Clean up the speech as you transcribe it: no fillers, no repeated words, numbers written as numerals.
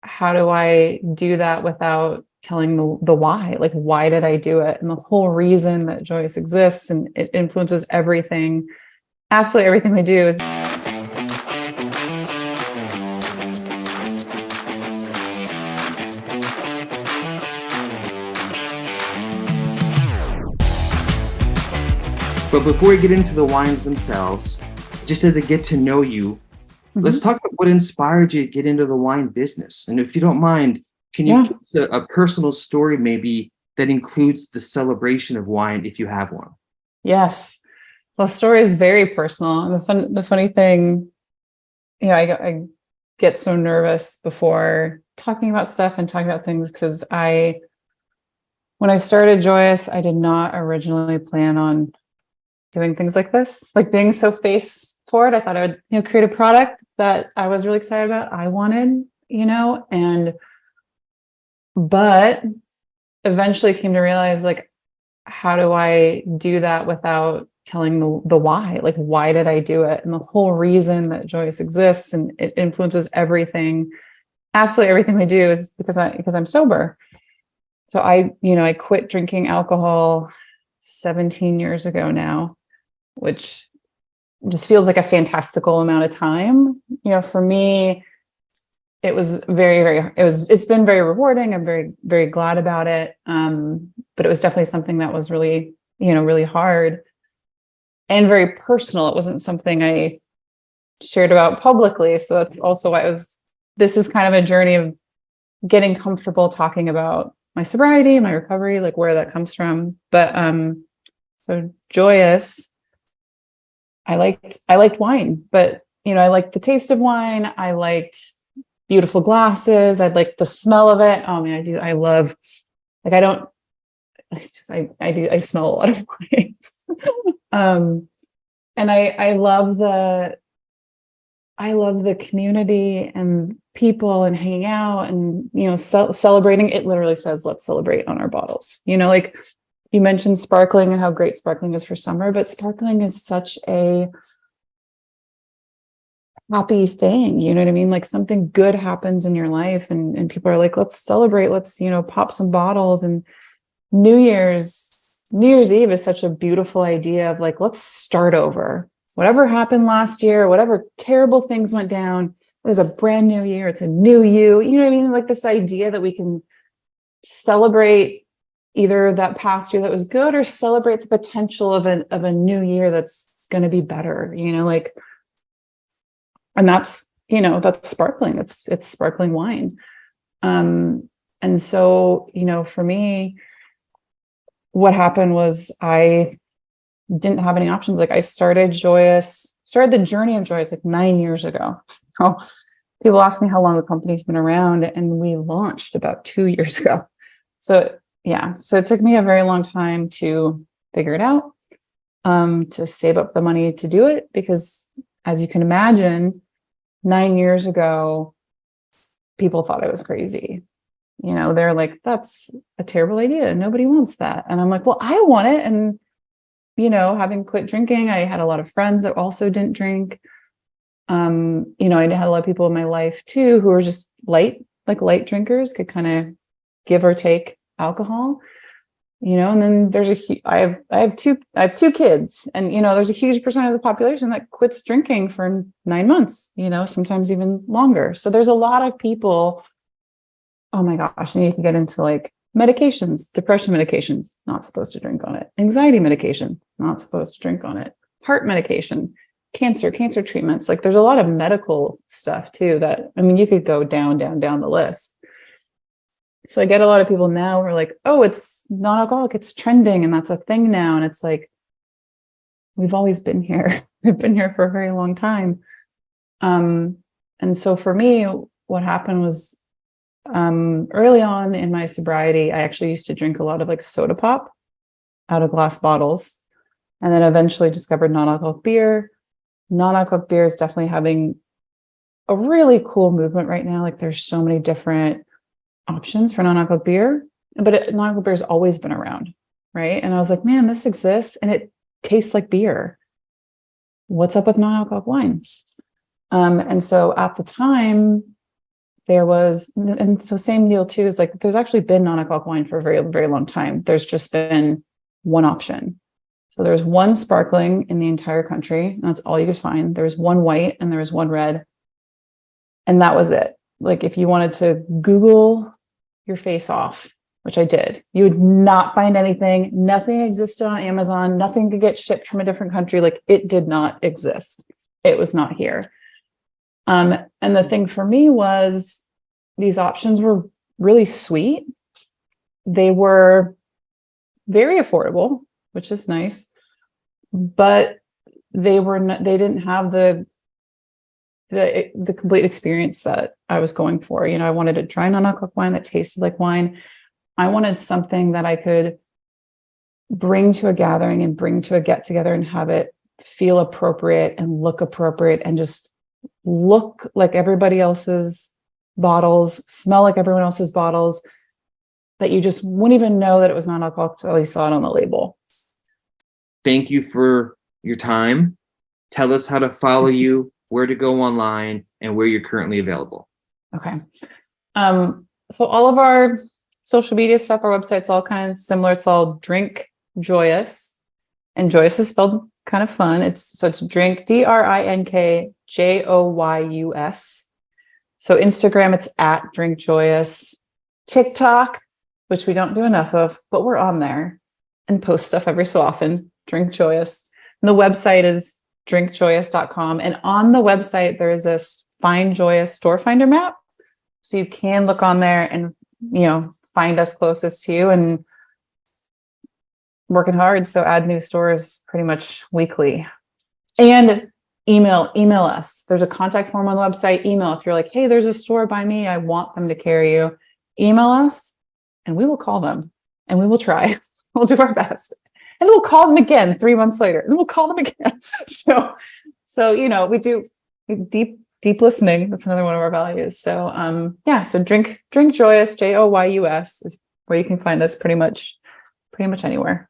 how do I do that without telling the why? Like, why did I do it? And the whole reason that Joyus exists, and it influences everything, absolutely everything we do is. But before we get into the wines themselves, just as a get to know you, let's talk about what inspired you to get into the wine business. And if you don't mind, can you give us a personal story maybe that includes the celebration of wine, if you have one? Yes. Well, the story is very personal. And the funny thing, I get so nervous before talking about stuff and talking about things because when I started Joyus, I did not originally plan on doing things like this, like being so face forward. I thought I would, create a product that I was really excited about. I wanted, but eventually came to realize, like, how do I do that without telling the why? Like, why did I do it? And the whole reason that Joyus exists, and it influences everything, absolutely everything we do, is because I'm sober. So I quit drinking alcohol 17 years ago now, which just feels like a fantastical amount of time. For me, it was it's been very rewarding. I'm very, very glad about it. But it was definitely something that was really, really hard and very personal. It wasn't something I shared about publicly. So that's also why this is kind of a journey of getting comfortable talking about my sobriety, my recovery, like where that comes from. But, so Joyus, I liked wine, but I liked the taste of wine. I liked beautiful glasses. I liked the smell of it. Oh man, I love, like, I smell a lot of wines. And I love the community and people and hanging out and, celebrating. It literally says, let's celebrate on our bottles. Like you mentioned sparkling and how great sparkling is for summer, but sparkling is such a happy thing. You know what I mean? Like something good happens in your life and people are like, let's celebrate. Let's, pop some bottles. And New Year's Eve is such a beautiful idea of like, let's start over. Whatever happened last year, whatever terrible things went down, there's a brand new year. It's a new you. You know what I mean? Like this idea that we can celebrate either that past year that was good or celebrate the potential of a new year that's going to be better, and that's sparkling. It's sparkling wine. And so, for me, what happened was I didn't have any options. Like I started the journey of Joyus like 9 years ago. So people ask me how long the company's been around, and we launched about 2 years ago. So it took me a very long time to figure it out, to save up the money to do it, because as you can imagine, 9 years ago, people thought I was crazy. They're like, that's a terrible idea. Nobody wants that. And I'm like, well, I want it. And, having quit drinking, I had a lot of friends that also didn't drink. I had a lot of people in my life too, who were just light drinkers, could kind of give or take alcohol, and then I have two kids, and, there's a huge percentage of the population that quits drinking for 9 months, sometimes even longer. So there's a lot of people. Oh my gosh. And you can get into like medications, depression medications, not supposed to drink on it. Anxiety medication, not supposed to drink on it. Heart medication, cancer treatments. Like there's a lot of medical stuff too that, you could go down the list. So I get a lot of people now who are like, oh, it's non-alcoholic, it's trending, and that's a thing now. And it's like, we've always been here. We've been here for a very long time. And so for me, what happened was, early on in my sobriety, I actually used to drink a lot of like soda pop out of glass bottles, and then eventually discovered non-alcoholic beer. Non-alcoholic beer is definitely having a really cool movement right now. Like there's so many different options for non-alcoholic beer, but non-alcoholic beer has always been around, right? And I was like, man, this exists and it tastes like beer. What's up with non-alcoholic wine? And so at the time, there was, and so same deal too, is like, there's actually been non-alcoholic wine for a very, very long time. There's just been one option. So there's one sparkling in the entire country. And that's all you could find. There was one white and there was one red. And that was it. Like if you wanted to Google your face off, which I did, you would not find anything. Nothing existed on Amazon. Nothing could get shipped from a different country. Like it did not exist. It was not here. And the thing for me was these options were really sweet. They were very affordable, which is nice, but they didn't have the complete experience that I was going for. You know, I wanted to try non-alcoholic wine that tasted like wine. I wanted something that I could bring to a gathering and bring to a get together and have it feel appropriate and look appropriate and just look like everybody else's bottles, smell like everyone else's bottles, that you just wouldn't even know that it was non-alcoholic until you saw it on the label. Thank you for your time. Tell us how to follow you, where to go online, and where you're currently available. Okay. So all of our social media stuff, our website's all kind of similar. It's all Drink Joyus, and Joyus is spelled kind of fun. It's drink, DrinkJoyus. So Instagram, it's at Drink Joyus. TikTok, which we don't do enough of, but we're on there and post stuff every so often, Drink Joyus. And the website is drinkjoyus.com. And on the website, there is a Find Joyus store finder map. So you can look on there and, you know, find us closest to you, and working hard. So add new stores pretty much weekly. And email us. There's a contact form on the website. Email if you're like, hey, there's a store by me, I want them to carry you. Email us and we will call them and we will try. We'll do our best. And we'll call them again 3 months later. And we'll call them again. So you know, we do deep listening. That's another one of our values. So so Drink Joyus, Joyus, is where you can find us pretty much anywhere.